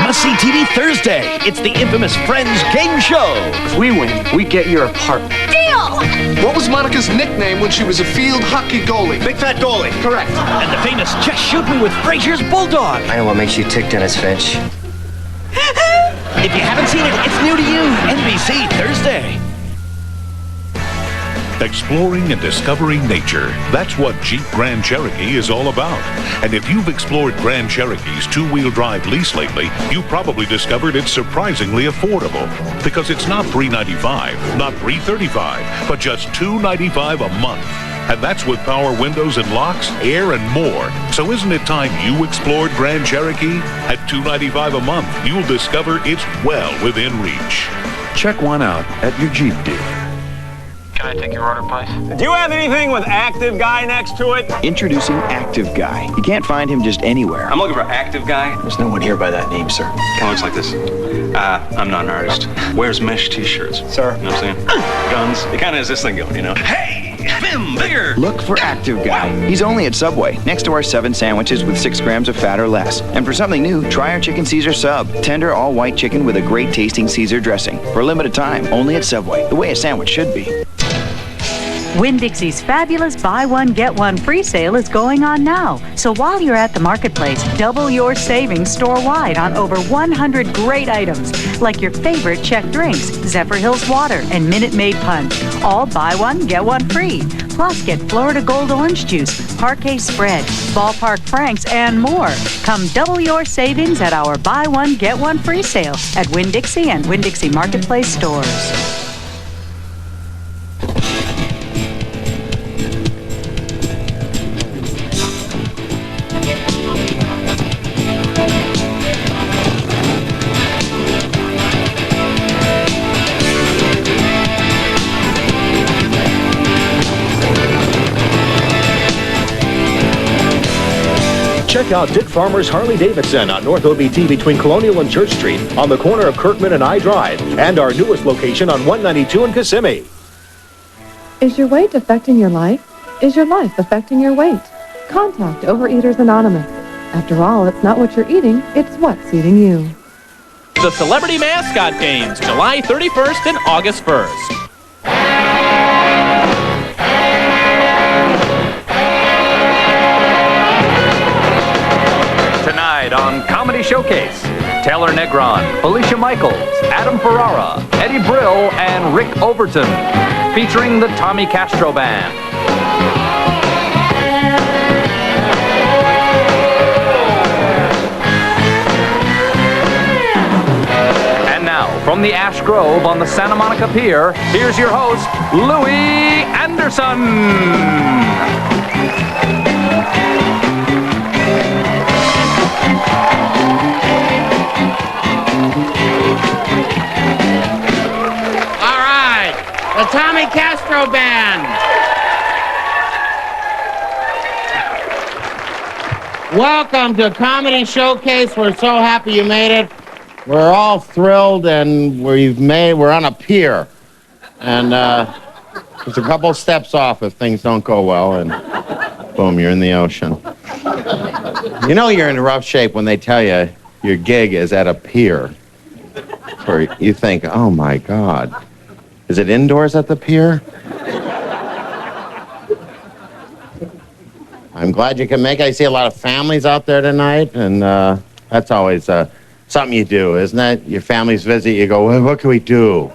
must-see TV Thursday. It's the infamous Friends game show. If we win, we get your apartment. Deal! What was Monica's nickname when she was a field hockey goalie? Big fat goalie. Correct. And the famous Just Shoot Me with Frasier's Bulldog. I know what makes you tick, Dennis Finch. If you haven't seen it, it's new to you. NBC Thursday. Exploring and discovering nature. That's what Jeep Grand Cherokee is all about. And if you've explored Grand Cherokee's two-wheel drive lease lately, you probably discovered it's surprisingly affordable. Because it's not $395, not $335, but just $295 a month. And that's with power windows and locks, air, and more. So isn't it time you explored Grand Cherokee? At $295 a month, you'll discover it's well within reach. Check one out at your Jeep dealer. Can I take your order, please? Do you have anything with Active Guy next to it? Introducing Active Guy. You can't find him just anywhere. I'm looking for Active Guy. There's no one here by that name, sir. Kind of looks like this. I'm not an artist. Wears mesh t-shirts. Sir. You know what I'm saying? Guns. It kind of has this thing going, you know? Hey! Bim! Bigger! Look for Active Guy. He's only at Subway, next to our 7 sandwiches with 6 grams of fat or less. And for something new, try our Chicken Caesar Sub. Tender, all-white chicken with a great-tasting Caesar dressing. For a limited time, only at Subway. The way a sandwich should be. Winn-Dixie's fabulous buy one, get one free sale is going on now. So while you're at the marketplace, double your savings store-wide on over 100 great items, like your favorite Czech drinks, Zephyr Hills Water, and Minute Maid Punch. All buy one, get one free. Plus, get Florida Gold Orange Juice, Parquet Spread, Ballpark Franks, and more. Come double your savings at our buy one, get one free sale at Winn-Dixie and Winn-Dixie Marketplace stores. Check out Dick Farmer's Harley-Davidson on North OBT between Colonial and Church Street on the corner of Kirkman and I Drive, and our newest location on 192 in Kissimmee. Is your weight affecting your life? Is your life affecting your weight? Contact Overeaters Anonymous. After all, it's not what you're eating, it's what's eating you. The Celebrity Mascot Games, July 31st and August 1st. Tonight on Comedy Showcase, Taylor Negron, Felicia Michaels, Adam Ferrara, Eddie Brill, and Rick Overton, featuring the Tommy Castro Band. And now, from the Ash Grove on the Santa Monica Pier, here's your host, Louis Anderson. The Tommy Castro Band. Welcome to Comedy Showcase. We're so happy you made it. We're all thrilled, and we're on a pier. And it's a couple steps off if things don't go well, and boom, you're in the ocean. You know you're in rough shape when they tell you your gig is at a pier. Where you think, oh my God. Is it indoors at the pier? I'm glad you can make it. I see a lot of families out there tonight, and that's always something you do, isn't it? Your families visit, you go, well, what can we do?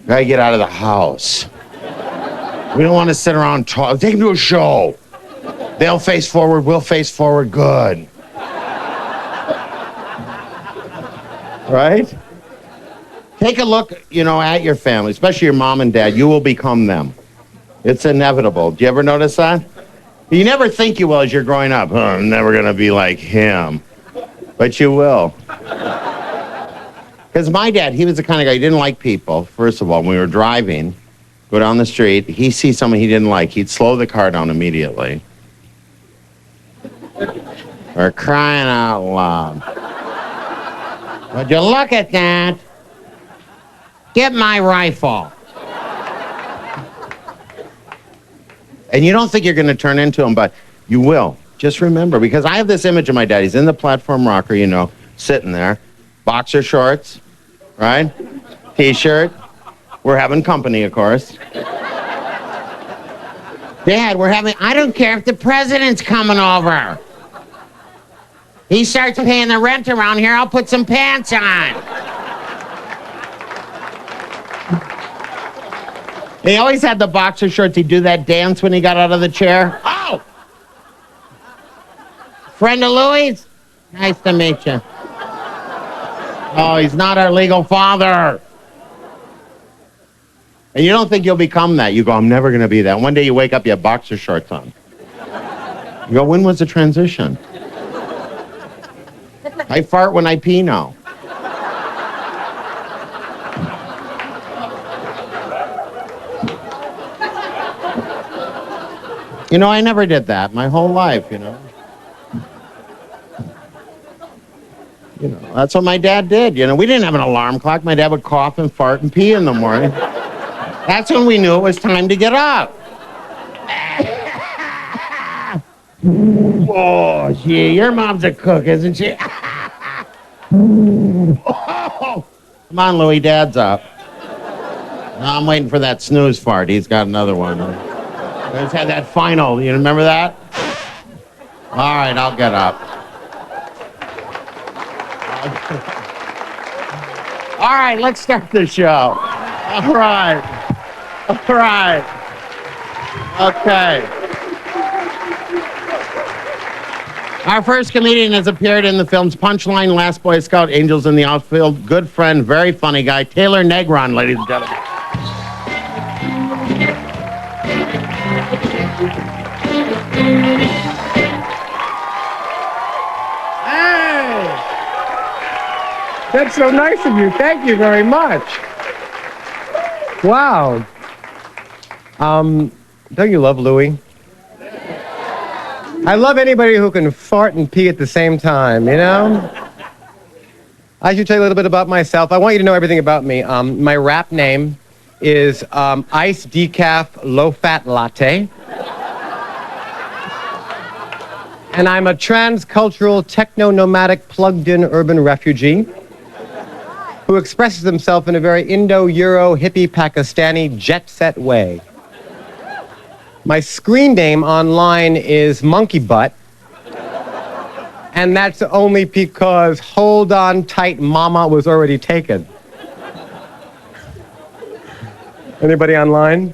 We gotta get out of the house. We don't want to sit around and talk. Take them to a show. They'll face forward, we'll face forward, good. Right? Take a look, at your family, especially your mom and dad. You will become them. It's inevitable. Do you ever notice that? You never think you will as you're growing up. Oh, I'm never going to be like him. But you will. Because my dad, he was the kind of guy, he didn't like people. First of all, when we were driving, go down the street, he sees someone he didn't like. He'd slow the car down immediately. We're crying out loud. Would you look at that? Get my rifle. And you don't think you're going to turn into him, but you will. Just remember, because I have this image of my dad. He's in the platform rocker, sitting there. boxer shorts, right? T-shirt. We're having company, of course. Dad, I don't care if the president's coming over. He starts paying the rent around here, I'll put some pants on. He always had the boxer shorts. He'd do that dance when he got out of the chair. Oh! Friend of Louis? Nice to meet you. Oh, he's not our legal father. And you don't think you'll become that. You go, I'm never going to be that. One day you wake up, you have boxer shorts on. You go, when was the transition? I fart when I pee now. You know, I never did that my whole life, you know. You know, that's what my dad did. You know, we didn't have an alarm clock. My dad would cough and fart and pee in the morning. That's when we knew it was time to get up. Oh, gee, your mom's a cook, isn't she? Oh, come on, Louis, Dad's up. No, I'm waiting for that snooze fart. He's got another one. Let's have that final. You remember that? All right, I'll get up. All right, let's start the show. All right. All right. Okay. Our first comedian has appeared in the films Punchline, Last Boy Scout, Angels in the Outfield. Good friend, very funny guy, Taylor Negron, ladies and gentlemen. Hey! That's so nice of you. Thank you very much. Wow. Don't you love Louis? I love anybody who can fart and pee at the same time, you know? I should tell you a little bit about myself. I want you to know everything about me. My rap name is Ice Decaf Low Fat Latte. And I'm a transcultural, techno-nomadic, plugged-in urban refugee who expresses himself in a very Indo-Euro, hippie, Pakistani, jet-set way. My screen name online is Monkey Butt, and that's only because Hold On Tight Mama was already taken. Anybody online?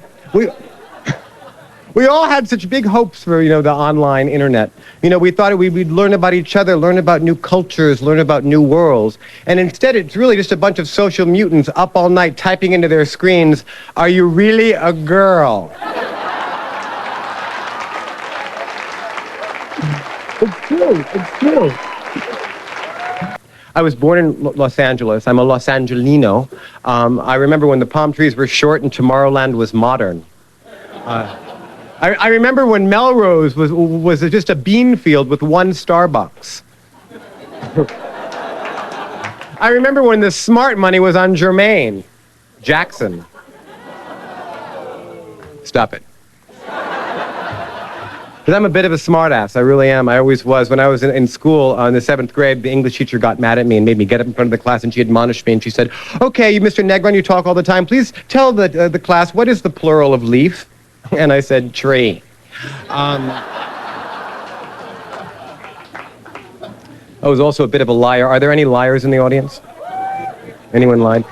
We all had such big hopes for, the online internet. We thought we'd learn about each other, learn about new cultures, learn about new worlds. And instead, it's really just a bunch of social mutants up all night typing into their screens, "Are you really a girl?" It's true. It's true. I was born in Los Angeles. I'm a Los Angelino. I remember when the palm trees were short and Tomorrowland was modern. I remember when Melrose was just a bean field with one Starbucks. I remember when the smart money was on Jermaine Jackson. Stop it. Because I'm a bit of a smartass. I really am. I always was. When I was in school in the 7th grade, the English teacher got mad at me and made me get up in front of the class, and she admonished me, and she said, "Okay, you Mr. Negron, you talk all the time. Please tell the class, what is the plural of leaf?" And I said, "Tree." I was also a bit of a liar. Are there any liars in the audience? Anyone lied?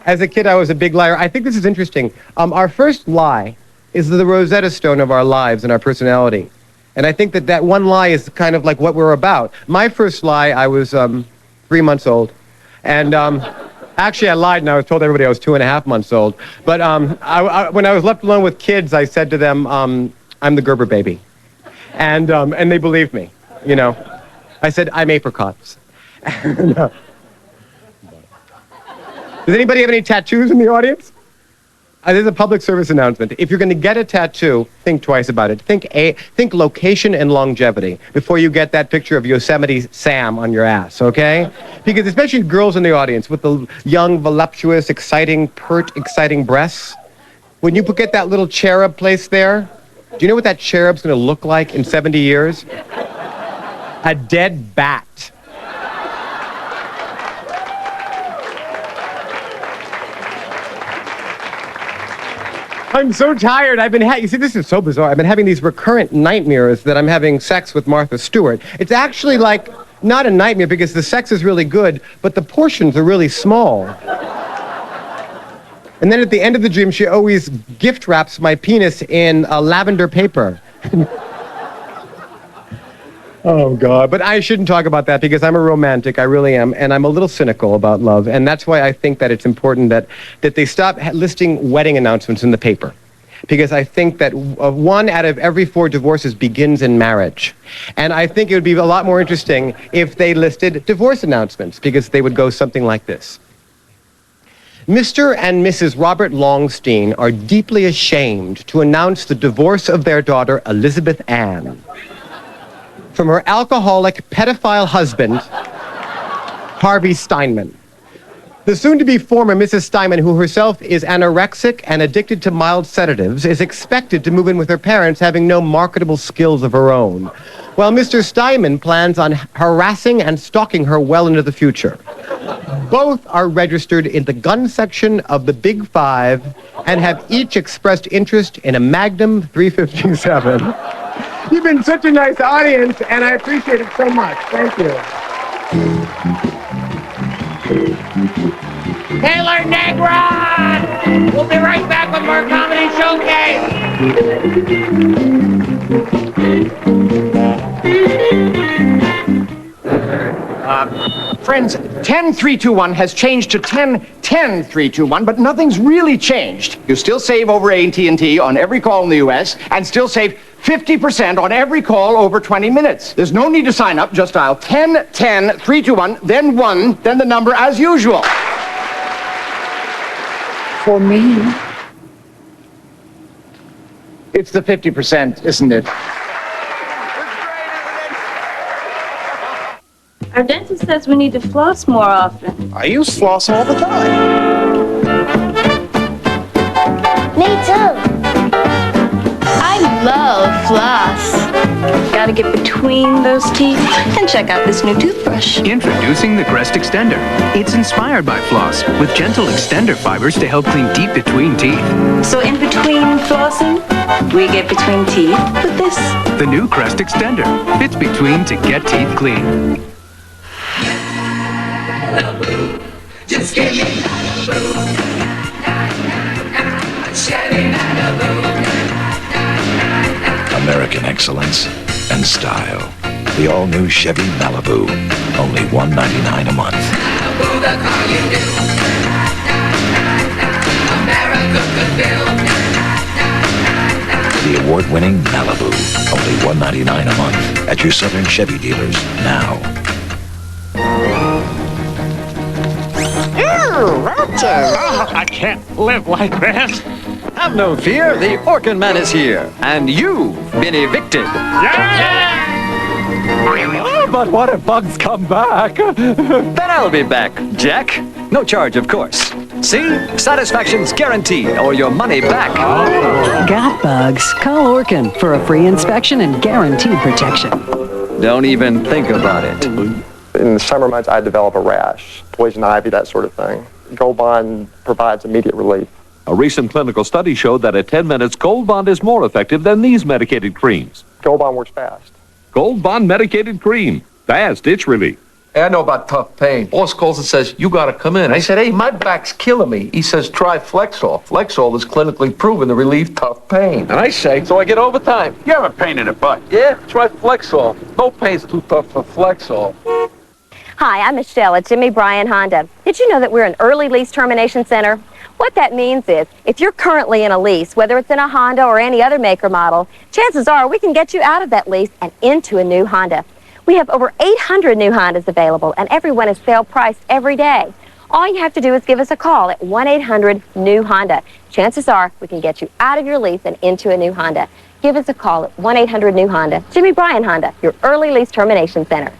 As a kid, I was a big liar. I think this is interesting. Our first lie is the Rosetta Stone of our lives and our personality. And I think that one lie is kind of like what we're about. My first lie, I was 3 months old. And actually, I lied and I was told everybody I was 2.5 months old. But when I was left alone with kids, I said to them, "I'm the Gerber baby." And they believed me, I said, "I'm apricots." Does anybody have any tattoos in the audience? This is a public service announcement. If you're going to get a tattoo, think twice about it. Think location and longevity before you get that picture of Yosemite Sam on your ass, okay? Because especially girls in the audience with the young, voluptuous, exciting breasts, when you get that little cherub placed there, do you know what that cherub's going to look like in 70 years? A dead bat. I'm so tired. You see, this is so bizarre. I've been having these recurrent nightmares that I'm having sex with Martha Stewart. It's actually like not a nightmare because the sex is really good, but the portions are really small. And then at the end of the dream, she always gift wraps my penis in lavender paper. Oh, God. But I shouldn't talk about that because I'm a romantic. I really am. And I'm a little cynical about love. And that's why I think that it's important that they stop listing wedding announcements in the paper. Because I think that 1 out of every 4 divorces begins in marriage. And I think it would be a lot more interesting if they listed divorce announcements, because they would go something like this. Mr. and Mrs. Robert Longstein are deeply ashamed to announce the divorce of their daughter, Elizabeth Ann, from her alcoholic pedophile husband, Harvey Steinman. The soon-to-be former Mrs. Steinman, who herself is anorexic and addicted to mild sedatives, is expected to move in with her parents, having no marketable skills of her own, while Mr. Steinman plans on harassing and stalking her well into the future. Both are registered in the gun section of the Big Five and have each expressed interest in a Magnum 357. You've been such a nice audience, and I appreciate it so much. Thank you. Taylor Negron! We'll be right back with more Comedy Showcase. Friends, 10-3-2-1 has changed to 10-10-3-2-1, but nothing's really changed. You still save over AT&T on every call in the U.S. and still save 50% on every call over 20 minutes. There's no need to sign up. Just dial 10-10-3-2-1, then 1, then the number as usual. For me, it's the 50%, isn't it? Our dentist says we need to floss more often. I use floss all the time. Me too. I love floss. Gotta get between those teeth and check out this new toothbrush. Introducing the Crest Extender. It's inspired by floss with gentle extender fibers to help clean deep between teeth. So in between flossing, we get between teeth with this. The new Crest Extender fits between to get teeth clean. Just give me American excellence and style. The all-new Chevy Malibu. Only $199 a month. Malibu, the car you knew. America could build. The award-winning Malibu. Only $199 a month at your Southern Chevy dealers now. I can't live like this. Have no fear, the Orkin Man is here, and you've been evicted. Oh, but what if bugs come back? Then I'll be back, Jack. No charge, of course. See? Satisfaction's guaranteed, or your money back. Got bugs? Call Orkin for a free inspection and guaranteed protection. Don't even think about it. In the summer months, I develop a rash, poison ivy, that sort of thing. Gold Bond provides immediate relief. A recent clinical study showed that at 10 minutes, Gold Bond is more effective than these medicated creams. Gold Bond works fast. Gold Bond medicated cream. Fast itch relief. Hey, I know about tough pain. Boss calls and says, you gotta come in. I said, hey, my back's killing me. He says, try Flexol. Flexol is clinically proven to relieve tough pain. And I say, so I get overtime. You have a pain in the butt. Yeah, try Flexol. No pain's too tough for Flexol. Hi, I'm Michelle at Jimmy Bryan Honda. Did you know that we're an early lease termination center? What that means is, if you're currently in a lease, whether it's in a Honda or any other make or model, chances are we can get you out of that lease and into a new Honda. We have over 800 new Hondas available, and everyone is sale priced every day. All you have to do is give us a call at 1-800-NEW-HONDA. Chances are we can get you out of your lease and into a new Honda. Give us a call at 1-800-NEW-HONDA. Jimmy Bryan Honda, your early lease termination center.